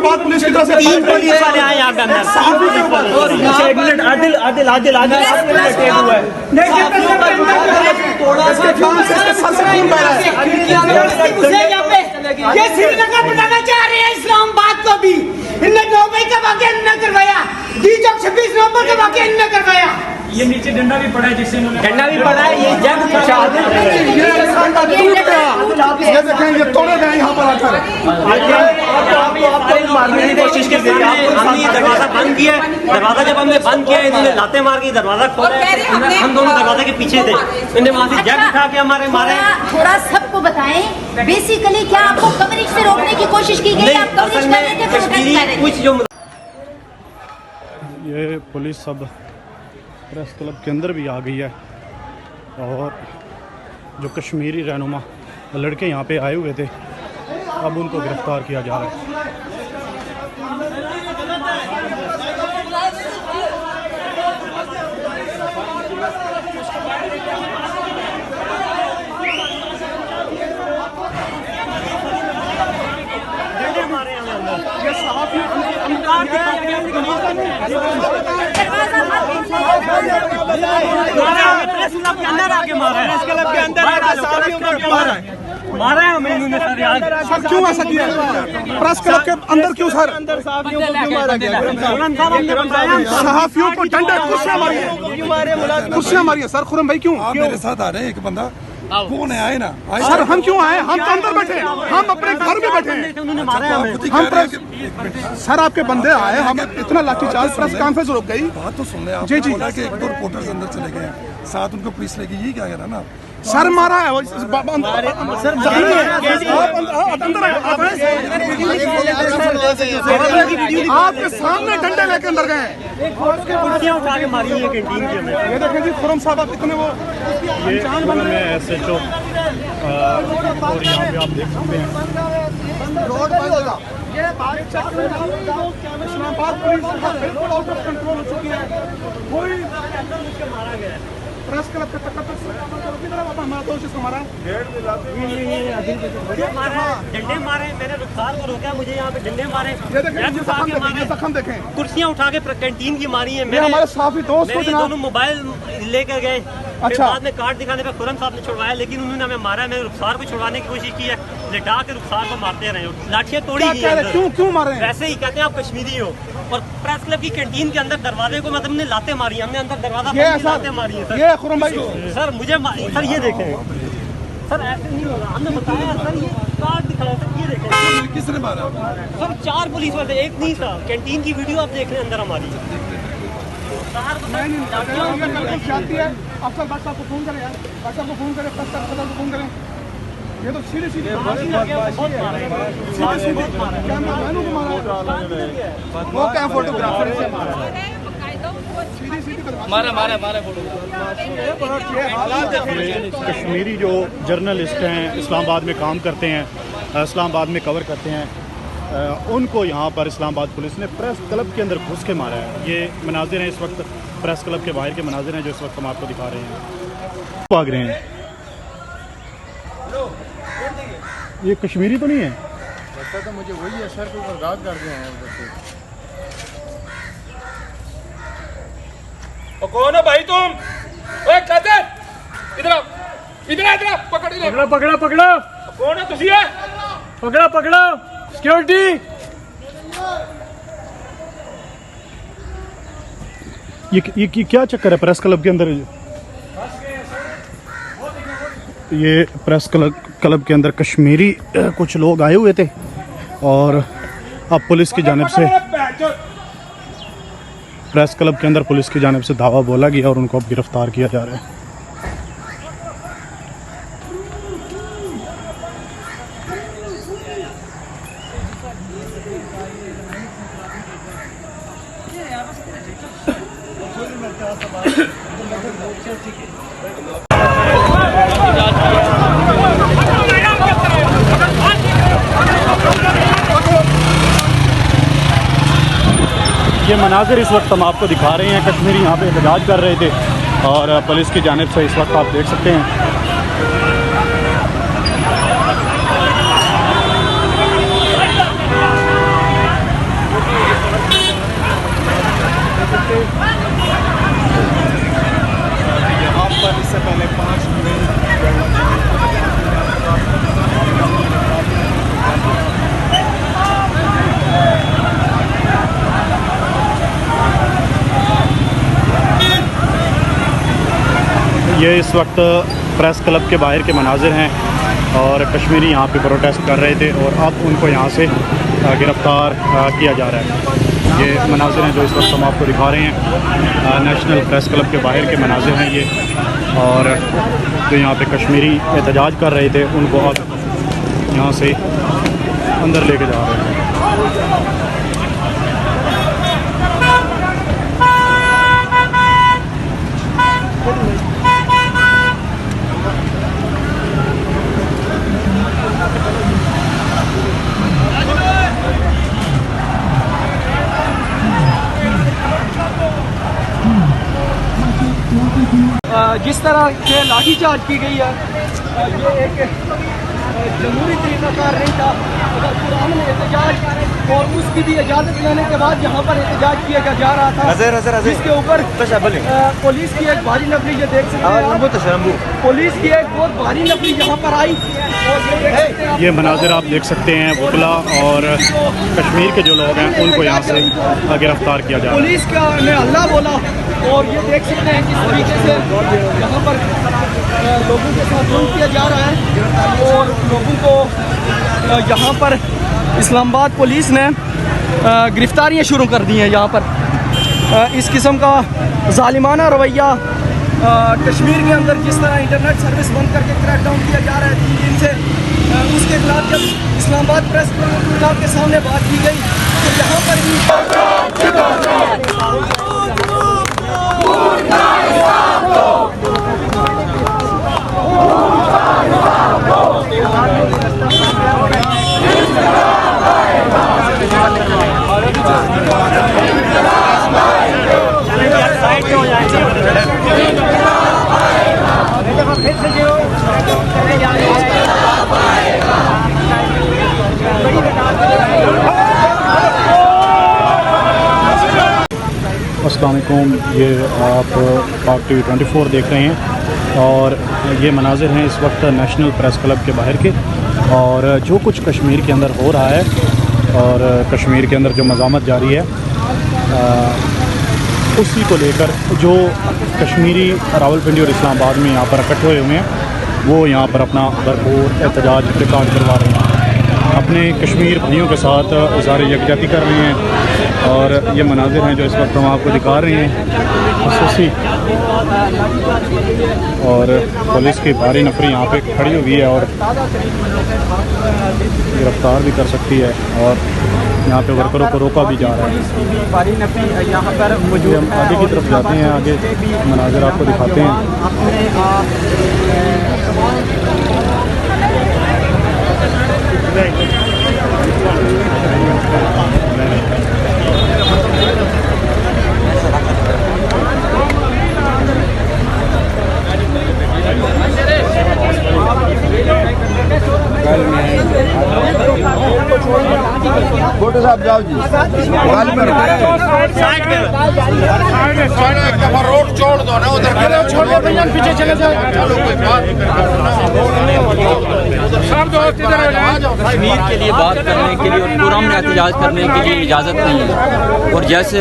बात पुलिस की तरफ से 3 पुलिस वाले आए यहाँ पे अंदर। एक मिनट, आदिल आदिल आदिल आदिल ये श्रीलंका बनाना चाह रहे हैं इस्लामाबाद को भी। इनने 9 मई का वाक़या इन्होंने करवाया, 26 नवंबर का वाक़या इन्होंने करवाया। ये नीचे डंडा भी पड़ा है जिससे इन्होंने डंडा भी पड़ा है। ये जब ये देखें, ये तोड़े गए यहाँ पर आकर। आपको मारने की कोशिश की गई। हमने ये दरवाजा बंद किया। दरवाजा जब हमने बंद किया, इन्होंने लाते मार के दरवाजा खोला। हम दोनों दरवाजे के पीछे थे। इन्होंने वहाँ से जग उठा के हमारे मारे। थोड़ा सबको बताएं बेसिकली क्या आपको कवरेज से रोकने की कोशिश की गई? आप कवरेज कर रहे थे, प्रोटेस्ट कर रहे थे। कुछ जो ये पुलिस सब प्रेस क्लब के अंदर भी आ गई है और जो कश्मीरी रहनुमा लड़के यहाँ पे आए हुए थे, अब उनको गिरफ्तार किया जा रहा है। मारा है हमें इन्होंने सर यार। सर क्यों ऐसा किया? प्रेस क्लब के अंदर क्यों सर? सहाफियों को क्यों मारा गया? सहाफियों को डंडे कुर्सियां मारी हैं, कुर्सियां मारी हैं। सर खुरम भाई क्यों? आप मेरे साथ आ रहे हैं, एक बंदा कौन है? आए ना आए। सर हम क्यों आए? हम तो अंदर बैठे, हम अपने घर में बैठे हैं। उन्होंने मारा है हमें। हम प्रेस सर आपके बंदे आए, हम इतना लाठीचार्ज, प्रेस कॉन्फ्रेंस रुक गई। बात तो सुन ले आप। जी, जी। बोला कि 1-2 रिपोर्टर्स अंदर चले गए हैं, साथ उनको पुलिस लेके यही क्या कह रहा ना। सर मारा है वो सर आपके सामने डंडे लेके अंदर गए। कुर्सियां उठा के मारी है कैंटीन के अंदर। ये देखें जी, खुरम साहब आप इतने वो SHO और यहाँ पे आप देख सकते हैं इस्लामाबाद पुलिस बिल्कुल आउट ऑफ कंट्रोल हो चुकी है। कोई मारा गया है प्रेस क्लब के तक हमारा दोस्त इसको मारा डंडे मारे। मैंने रुखसार को रोका, मुझे यहाँ पे डंडे मारे। जख्म देखें, कुर्सियां उठा के कैंटीन की मारी है। ये हमारे साफी दोस्त को जनाब दोनों मोबाइल लेकर गए। अच्छा। बाद में कार्ड दिखाने पे खुरम साहब ने छुड़वाया, लेकिन उन्होंने हमें मारा है। मैंने रुखसार को छुड़वाने की कोशिश की है, लिटा के रुखसार को मारते रहे। लाठियां तोड़ी गई हैं। क्यों मारे हैं? वैसे ही कहते हैं आप कश्मीरी हो। और प्रेस क्लब की कैंटीन के अंदर दरवाजे को मतलब हमने लाते मारी, हमने अंदर दरवाजा लाते मारी है। ये खुरम भाई सर मुझे सर ये देखें सर, ऐसे नहीं होगा। हमने बताया सर, ये कार्ड दिखाया सर, ये देखें। किसने मारा? सर 4 पुलिस वाले, एक नहीं था। कैंटीन की वीडियो आप देख रहे हैं अंदर हमारी। अफसर बादशाह को फोन करें यार, बादशाह को फोन करें, प्रेस को फोन करें। ये तो सीधे वो क्या फोटोग्राफर से कश्मीरी जो जर्नलिस्ट हैं, इस्लामाबाद में काम करते हैं, इस्लामाबाद में कवर करते हैं, उनको यहाँ पर इस्लामाबाद पुलिस ने प्रेस क्लब के अंदर घुस के मारा है। ये मनाजिर हैं इस वक्त, प्रेस क्लब के बाहर के मनाजिर हैं जो इस वक्त हम आपको दिखा रहे हैं। भाग रहे हैं, ये कश्मीरी तो नहीं है? लगता तो मुझे वही है सर, को बर्बाद कर दिया है उधर से। कौन हो भाई तुम? ओए कादर, इधर आओ, इधर इधर पकड़ ले। पकड़ो पकड़ो पकड़ो। कौन है तुसी? है पकड़ो पकड़ो, सिक्योरिटी। ये क्या चक्कर है प्रेस क्लब के अंदर? ये प्रेस क्लब के अंदर कश्मीरी कुछ लोग आए हुए थे और अब पुलिस की जानिब से, प्रेस क्लब के अंदर पुलिस की जानिब से दावा बोला गया और उनको अब गिरफ्तार किया जा रहा है। ये मनाजिर इस वक्त हम आपको दिखा रहे हैं, कश्मीरी यहाँ पे एहतजाज कर रहे थे और पुलिस की जानिब से इस वक्त आप देख सकते हैं ये इस वक्त प्रेस क्लब के बाहर के मनाजिर हैं और कश्मीरी यहाँ पे प्रोटेस्ट कर रहे थे और अब उनको यहाँ से गिरफ़्तार किया जा रहा है। ये मनाजिर हैं जो इस वक्त हम आपको दिखा रहे हैं, नेशनल प्रेस क्लब के बाहर के मनाजिर हैं ये, और जो यहाँ पे कश्मीरी एहतजाज कर रहे थे उनको अब यहाँ से अंदर लेके जा रहे हैं। जिस तरह से लाठीचार्ज की गई है ये एक जमहूरी तरीक़ाकार नहीं था। अगर कुरान में एहतजाज और उसकी भी इजाज़त लेने के बाद यहाँ पर एहतजाज किया जा रहा था, जिसके ऊपर पुलिस की एक भारी नफरी, ये देख सकते हैं, पुलिस की एक बहुत भारी नफरी यहाँ पर आई और ये मनाजिर आप देख सकते हैं, वकला और कश्मीर के जो लोग हैं उनको यहाँ से गिरफ़्तार किया जा रहा है। पुलिस का ने अल्लाह बोला और ये देख सकते हैं किस तरीके से यहाँ पर लोगों के साथ जुल्म किया जा रहा है और लोगों को यहाँ पर इस्लामाबाद पुलिस ने गिरफ्तारियाँ शुरू कर दी हैं। यहाँ पर इस किस्म का जालिमाना रवैया कश्मीर के अंदर जिस तरह इंटरनेट सर्विस बंद करके क्रैकडाउन किया जा रहा है 3 दिन से, उसके खिलाफ जब इस्लामाबाद प्रेस क्लब के सामने बात की गई तो यहाँ पर भी अस्सलाम वालेकुम, ये आप पाक TV 24 देख रहे हैं और ये मनाजिर हैं इस वक्त नेशनल प्रेस क्लब के बाहर के, और जो कुछ कश्मीर के अंदर हो रहा है और कश्मीर के अंदर जो मज़ामत जारी है उसी को लेकर जो कश्मीरी रावलपिंडी और इस्लामाबाद में यहाँ पर इकट्ठे हुए हैं वो यहाँ पर अपना भरपूर एहतजाज रिकॉर्ड करवा रहे हैं, अपने कश्मीर भाइयों के साथ इज़हार यकजहती कर रहे हैं। और ये मनाजिर हैं जो इस वक्त हम आपको दिखा रहे हैं खसूसी, और पुलिस की भारी नफरी यहाँ पे खड़ी हुई है और गिरफ्तार भी कर सकती है और यहाँ पे वर्करों को रोका भी जा रहा है। भारी नफरी यहाँ पर मौजूद हम आगे की तरफ जाते हैं, आगे मनाजिर आपको दिखाते हैं। फोटो साहब जाओ जी, रोड छोड़ दो ना, उधर छोड़ दो भैया, पीछे चले जाओ। चलो कोई बात कश्मीर के लिए बात करने के लिए और पूरा में एहतजाज करने के लिए इजाज़त नहीं है। और जैसे